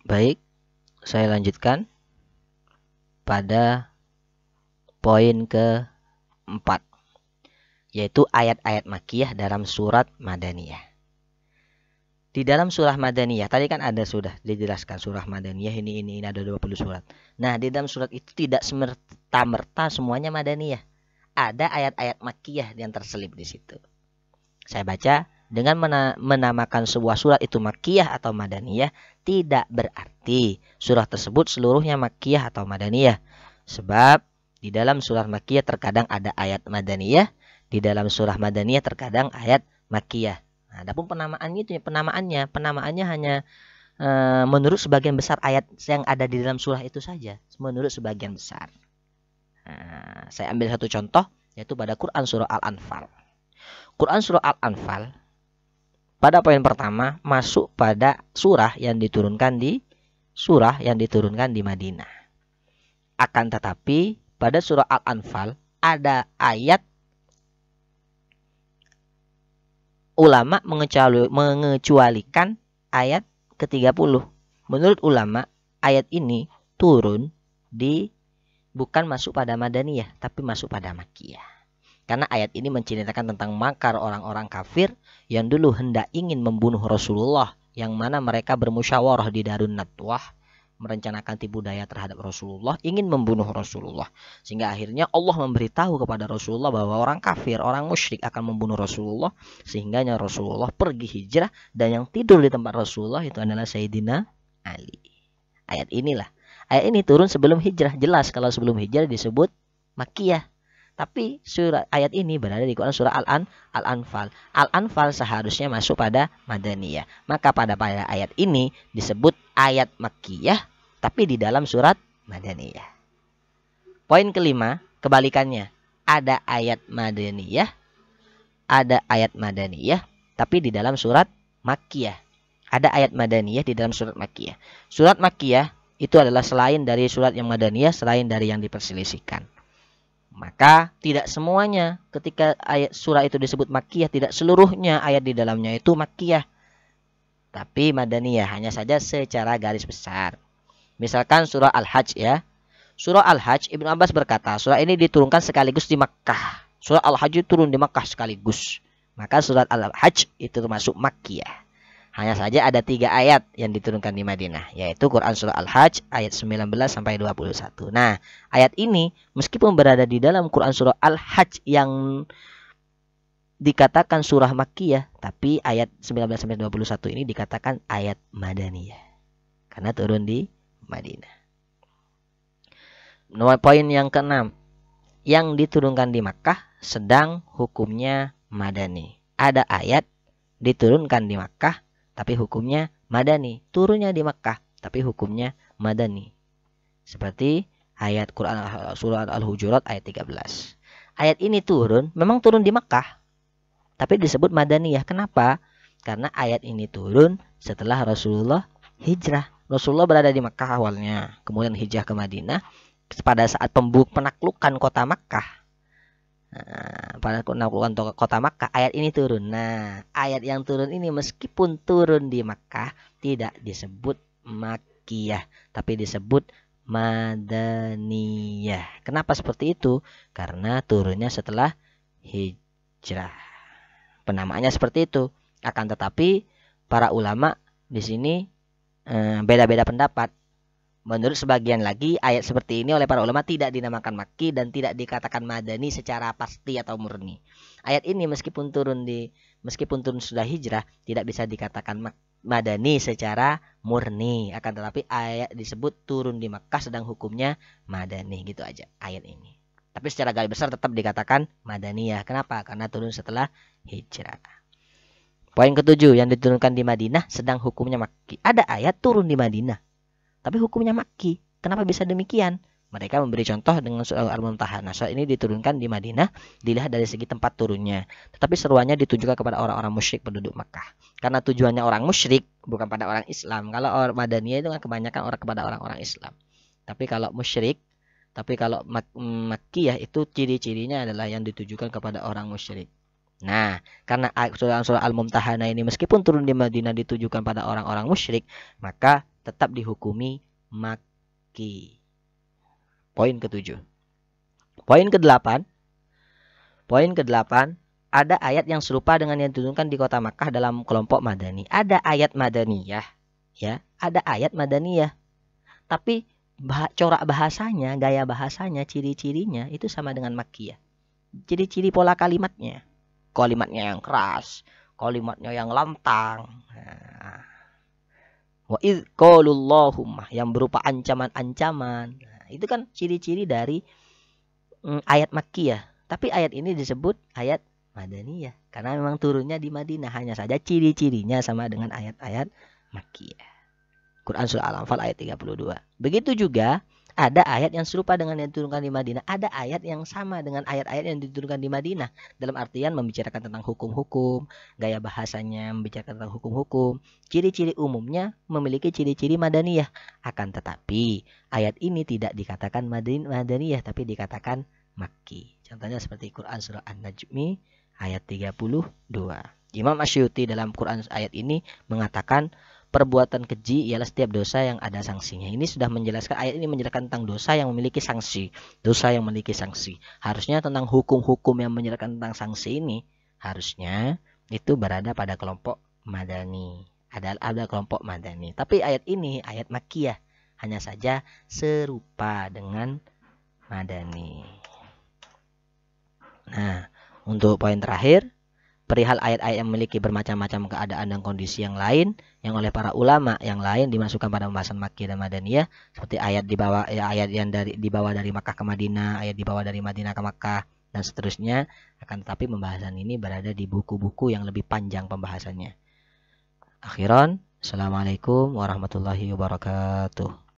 Baik, saya lanjutkan pada poin keempat, yaitu ayat-ayat Makkiyah dalam surat Madaniyah. Di dalam surah Madaniyah, tadi kan ada sudah dijelaskan surah Madaniyah ini ada 20 surat. Nah, di dalam surat itu tidak semerta-merta semuanya Madaniyah. Ada ayat-ayat Makkiyah yang terselip di situ. Saya baca, dengan menamakan sebuah surat itu Makkiyah atau Madaniyah, tidak berarti surah tersebut seluruhnya Makkiyah atau Madaniyah. Sebab di dalam surah Makkiyah terkadang ada ayat Madaniyah, di dalam surah Madaniyah terkadang ayat Makkiyah. Nah, adapun penamaannya hanya menurut sebagian besar ayat yang ada di dalam surah itu saja, menurut sebagian besar. Nah, saya ambil satu contoh, yaitu pada Quran surah Al-Anfal. Quran surah Al-Anfal pada poin pertama masuk pada surah yang diturunkan di Madinah. Akan tetapi pada surah Al-Anfal ada ayat ulama mengecualikan ayat ke-30. Menurut ulama, ayat ini turun bukan masuk pada Madaniyah, tapi masuk pada Makkiyah. Karena ayat ini menceritakan tentang makar orang-orang kafir yang dulu hendak ingin membunuh Rasulullah, yang mana mereka bermusyawarah di Darun Nadwah, merencanakan tipu daya terhadap Rasulullah, ingin membunuh Rasulullah. Sehingga akhirnya Allah memberitahu kepada Rasulullah bahwa orang kafir, orang musyrik akan membunuh Rasulullah. Sehingganya Rasulullah pergi hijrah, dan yang tidur di tempat Rasulullah itu adalah Sayyidina Ali. Ayat ini turun sebelum hijrah. Jelas kalau sebelum hijrah disebut Makkiyah. Tapi ayat ini berada di Quran surah Al-Anfal. Al-Anfal seharusnya masuk pada Madaniyah. Maka pada ayat ini disebut ayat Makkiyah, tapi di dalam surat Madaniyah. Poin kelima, kebalikannya. Ada ayat Madaniyah, tapi di dalam surat Makkiyah. Ada ayat Madaniyah di dalam surat Makkiyah. Surat Makkiyah itu adalah selain dari surat yang Madaniyah, selain dari yang diperselisihkan. Maka tidak semuanya ketika ayat surah itu disebut Makkiyah, tidak seluruhnya ayat di dalamnya itu Makkiyah, tapi Madaniyah, hanya saja secara garis besar. Misalkan surah Al-Hajj ya. Surah Al-Hajj, Ibnu Abbas berkata, surah ini diturunkan sekaligus di Makkah. Surah Al-Hajj turun di Makkah sekaligus. Maka surat Al-Hajj itu termasuk Makkiyah. Hanya saja ada 3 ayat yang diturunkan di Madinah, yaitu Quran surah Al-Hajj ayat 19 sampai 21. Nah, ayat ini meskipun berada di dalam Quran surah Al-Hajj yang dikatakan surah Makkiyah, tapi ayat 19 sampai 21 ini dikatakan ayat Madaniyah karena turun di Madinah. Nomor poin yang keenam, yang diturunkan di Makkah sedang hukumnya Madani. Ada ayat diturunkan di Makkah tapi hukumnya Madani, turunnya di Makkah tapi hukumnya Madani. Seperti ayat Quran surah Al-Hujurat ayat 13. Ayat ini memang turun di Makkah, tapi disebut Madaniyah. Kenapa? Karena ayat ini turun setelah Rasulullah hijrah. Rasulullah berada di Makkah awalnya, kemudian hijrah ke Madinah. Pada saat penaklukan kota Makkah, pada penaklukan kota Makkah, ayat ini turun. Nah, ayat yang turun ini meskipun turun di Makkah tidak disebut Makkiyah, tapi disebut Madaniyah. Kenapa seperti itu? Karena turunnya setelah hijrah. Penamaannya seperti itu. Akan tetapi para ulama di sini beda-beda pendapat. Menurut sebagian lagi, ayat seperti ini oleh para ulama tidak dinamakan Makki dan tidak dikatakan Madani secara pasti atau murni. Ayat ini meskipun turun sudah hijrah, tidak bisa dikatakan Madani secara murni. Akan tetapi ayat disebut turun di Makkah sedang hukumnya Madani, gitu aja ayat ini. Tapi secara garis besar tetap dikatakan Madaniyah. Kenapa? Karena turun setelah hijrah. Poin ketujuh, yang diturunkan di Madinah sedang hukumnya Makki. Ada ayat turun di Madinah tapi hukumnya Makki. Kenapa bisa demikian? Mereka memberi contoh dengan surah Al-Mumtahanah. Surah ini diturunkan di Madinah, dilihat dari segi tempat turunnya. Tetapi seruannya ditujukan kepada orang-orang musyrik penduduk Makkah. Karena tujuannya orang musyrik, bukan pada orang Islam. Kalau orang Madaniyah itu kan kebanyakan kepada orang-orang Islam. Tapi kalau Makkiyah itu ciri-cirinya adalah yang ditujukan kepada orang musyrik. Nah, karena surah Al-Mumtahanah ini meskipun turun di Madinah ditujukan pada orang-orang musyrik, maka tetap dihukumi Makki. Poin ke-7. Poin ke-8. Poin ke-8, ada ayat yang serupa dengan yang diturunkan di kota Makkah dalam kelompok Madani. Ada ayat Madaniyah, ya, ada ayat Madaniyah. Tapi corak bahasanya, gaya bahasanya, ciri-cirinya itu sama dengan Makkiyah. Ciri-ciri pola kalimatnya. Kalimatnya yang keras, kalimatnya yang lantang. Wa idz qalullahumma, yang berupa ancaman-ancaman. Nah, itu kan ciri-ciri dari ayat Makkiyah. Tapi ayat ini disebut ayat Madaniyah karena memang turunnya di Madinah, hanya saja ciri-cirinya sama dengan ayat-ayat Makkiyah. Quran surah Al-Anfal ayat 32. Begitu juga ada ayat yang serupa dengan yang diturunkan di Madinah, ada ayat yang sama dengan ayat-ayat yang diturunkan di Madinah, dalam artian membicarakan tentang hukum-hukum, gaya bahasanya membicarakan tentang hukum-hukum, ciri-ciri umumnya memiliki ciri-ciri Madaniyah. Akan tetapi ayat ini tidak dikatakan Madaniyah tapi dikatakan Makki. Contohnya seperti Quran surah An-Najmi ayat 32. Imam Asyuti dalam Quran ayat ini mengatakan perbuatan keji ialah setiap dosa yang ada sanksinya. Ini sudah menjelaskan, ayat ini menjelaskan tentang dosa yang memiliki sanksi. Dosa yang memiliki sanksi. Harusnya tentang hukum-hukum yang menjelaskan tentang sanksi ini harusnya itu berada pada kelompok Madani. Ada kelompok Madani. Tapi ayat ini ayat Makkiyah, hanya saja serupa dengan Madani. Nah, untuk poin terakhir, perihal ayat-ayat yang memiliki bermacam-macam keadaan dan kondisi yang lain yang oleh para ulama yang lain dimasukkan pada pembahasan Makki dan Madaniyah, seperti ayat dibawa ayat yang dibawa dari Makkah ke Madinah, ayat dibawa dari Madinah ke Makkah dan seterusnya. Akan tetapi pembahasan ini berada di buku-buku yang lebih panjang pembahasannya. Akhiran, Assalamualaikum warahmatullahi wabarakatuh.